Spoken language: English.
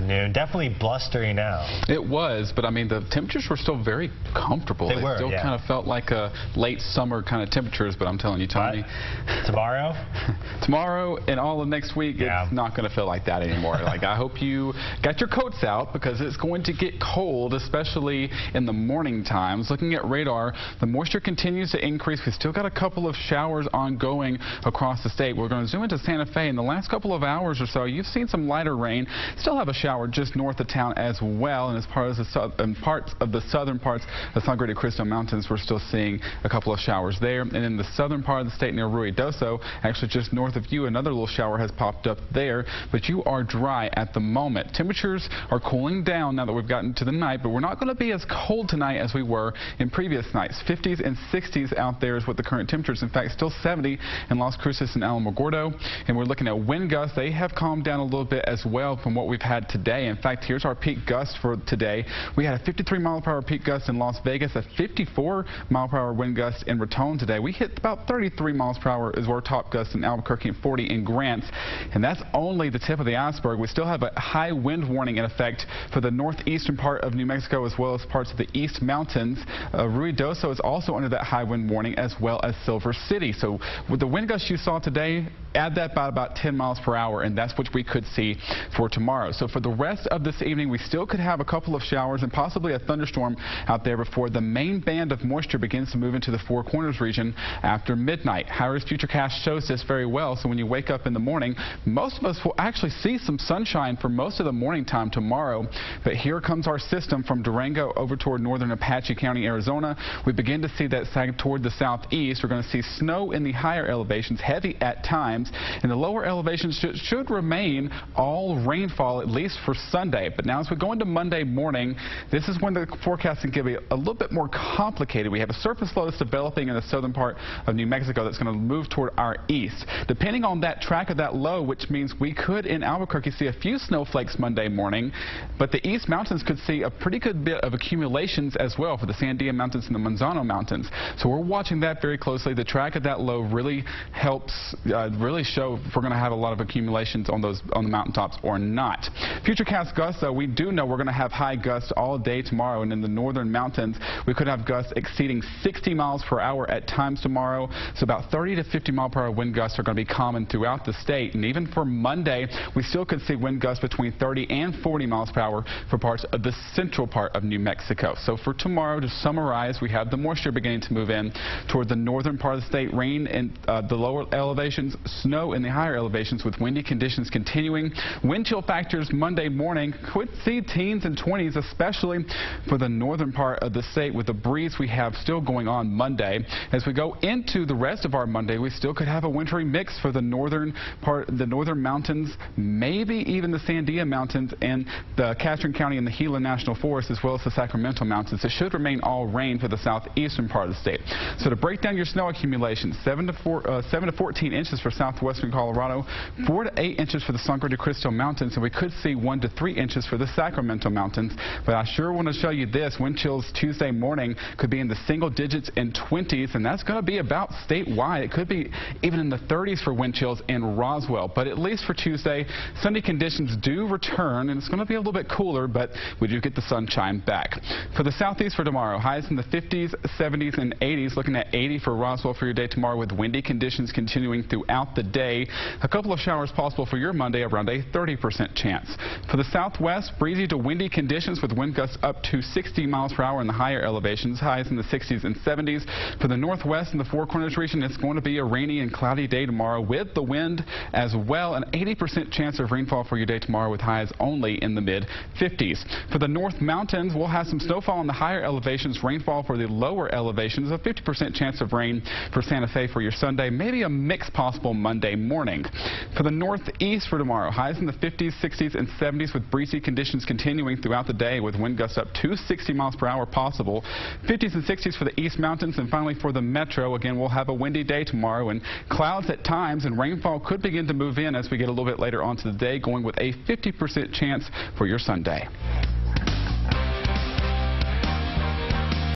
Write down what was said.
afternoon. Definitely blustery now. It was, but I mean, the temperatures were still very comfortable. They were, still kind of felt like a late summer kind of temperatures, but I'm telling you, Tony. Tomorrow? Tomorrow and all of next week, it's not going to feel like that anymore. Like, I hope you got your coats out because it's going to get cold, especially in the morning times. Looking at radar, the moisture continues to increase. We've still got a couple of showers ongoing across the state. We're going to zoom into Santa Fe. In the last couple of hours or so, you've seen some lighter rain. Still have a shower just north of town as well, and as part of the parts of the southern parts of Sangre de Cristo Mountains, we're still seeing a couple of showers there. And in the southern part of the state near Ruidoso, actually just north of you, another little shower has popped up there, but you are dry at the moment. Temperatures are cooling down now that we've gotten to the night, but we're not going to be as cold tonight as we were in previous nights. 50s and 60s out there is what the current temperatures. In fact, still 70 in Las Cruces and Alamogordo. And we're looking at wind gusts. They have calmed down a little bit as well from what we've had today. In fact, here's our peak gust for today. We had a 53 mile per hour peak gust in Las Vegas, a 54 mile per hour wind gust in Raton today. We hit about 33 miles per hour is our top gust in Albuquerque and 40 in Grants. And that's only the tip of the iceberg. We still have a high wind warning in effect for the northeastern part of New Mexico as well as parts of the East Mountains. Ruidoso is also under that high wind warning as well as Silver City. So with the wind gusts you saw today, add that by about 10 miles per hour, and that's what we could see for tomorrow. So for the rest of this evening, we still could have a couple of showers and possibly a thunderstorm out there before the main band of moisture begins to move into the Four Corners region after midnight. HiRISC Futurecast shows this very well, so when you wake up in the morning, most of us will actually see some sunshine for most of the morning time tomorrow. But here comes our system from Durango over toward northern Apache County, Arizona. We begin to see that sag toward the southeast. We're going to see snow in the higher elevations, heavy at times, and the lower elevations should remain all rainfall, at least for Sunday. But now as we go into Monday morning, this is when the forecasting can be a little bit more complicated. We have a surface low that's developing in the southern part of New Mexico that's going to move toward our east. Depending on that track of that low, which means we could in Albuquerque see a few snowflakes Monday morning, but the East Mountains could see a pretty good bit of accumulations as well for the Sandia Mountains and the Manzano Mountains. So we're watching that very closely. The track of that low really helps really show if we're going to have a lot of accumulations on the mountaintops or not. Futurecast gusts, though, we do know we're going to have high gusts all day tomorrow, and in the northern mountains we could have gusts exceeding 60 miles per hour at times tomorrow. So about 30 to 50 mile per hour wind gusts are going to be common throughout the state, and even for Monday we still could see wind gusts between 30 and 40 miles per hour for parts of the central part of New Mexico. So for tomorrow, to summarize, we have the moisture beginning to move in toward the northern part of the state, rain in the lower elevations, snow in the higher elevations with windy conditions continuing. Wind chill factors Monday morning could see teens and 20s, especially for the northern part of the state with the breeze we have still going on Monday. As we go into the rest of our Monday, we still could have a wintry mix for the northern part, the northern mountains, maybe even the Sandia Mountains and the Catron County and the Gila National Forest, as well as the Sacramento Mountains. It should remain all rain for the southeastern part of the state. So to break down your snow accumulation, 7 to 14 inches for southwestern Colorado, 4 to 8 inches for the Sangre de Cristo Mountains, and we could see 1 to 3 inches for the Sacramento Mountains. But I sure want to show you this. Wind chills Tuesday morning could be in the single digits and 20s, and that's going to be about statewide. It could be even in the 30s for wind chills in Roswell. But at least for Tuesday, sunny conditions do return, and it's going to be a little bit cooler, but we do get the sunshine back. For the southeast for tomorrow, highs in the 50s, 70s, and 80s. Looking at 80 for Roswell for your day tomorrow with windy conditions continuing throughout the day. A couple of showers possible for your Monday, around a 30% chance. For the southwest, breezy to windy conditions with wind gusts up to 60 miles per hour in the higher elevations, highs in the 60s and 70s. For the northwest and the Four Corners region, it's going to be a rainy and cloudy day tomorrow with the wind as well. An 80% chance of rainfall for your day tomorrow with highs only in the mid-50s. For the North Mountains, we'll have some snowfall in the higher elevations, rainfall for the lower elevations, a 50% chance of rain for Santa Fe for your Sunday, maybe a mix possible Monday morning. For the northeast for tomorrow, highs in the 50s, 60s, and 70s with breezy conditions continuing throughout the day with wind gusts up to 60 miles per hour possible. 50s and 60s for the East Mountains, and finally for the metro, again, we'll have a windy day tomorrow and clouds at times, and rainfall could begin to move in as we get a little bit later on to the day, going with a 50% chance for your Sunday.